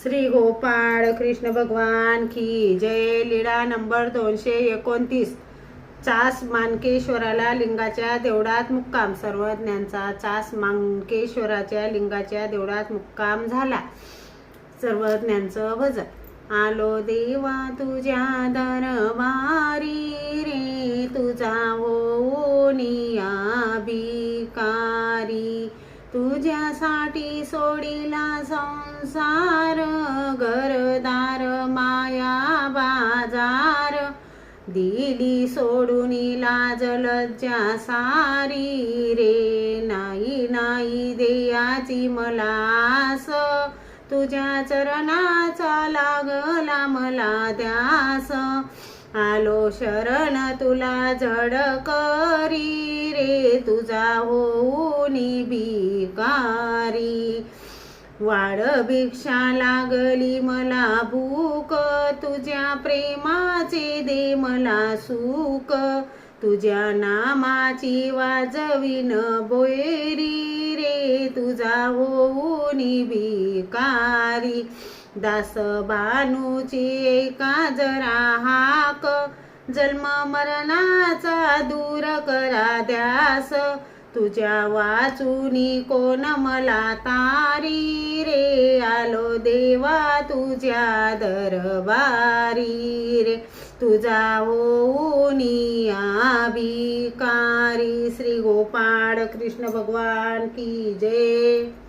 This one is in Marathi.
श्री गोपाळ कृष्ण भगवान की जय। लीळा नंबर 229। चास मानकेश्वराला लिंगाच्या देवळात मुक्काम। सर्वज्ञांचा चास मानकेश्वराच्या लिंगाच्या देवळात मुक्काम झाला। सर्वज्ञांचं भजन। आलो देवा तुझ्या दरबारी रे, तुझा होनिया भिकारी। तुझ्यासाठी सोडिला संसार, घरदार माया बाजार। दिली सोडून लाज लज्जा सारी रे, नाही नाही देयाची मला आस। तुझ्या चरणाचा लागला मला ध्यास। आलो शरण तुला जड करी रे, तुझा होऊनी भिकारी। वाढ भिक्षा लागली मला भूक, तुझ्या प्रेमाचे दे मला सुख। तुझ्या नामाची वाजविन बोयरी रे, तुझा होऊनी भिकारी। दास भानूची ऐका जरा हाक, जन्म मरणाचा दूर करा ध्यास। तुझ्या वाचुनी कोण मला तारी रे, आलो देवा तुझ्या दरबारी रे, तुझा होऊनी भिकारी। श्री गोपाळ कृष्ण भगवान की जय।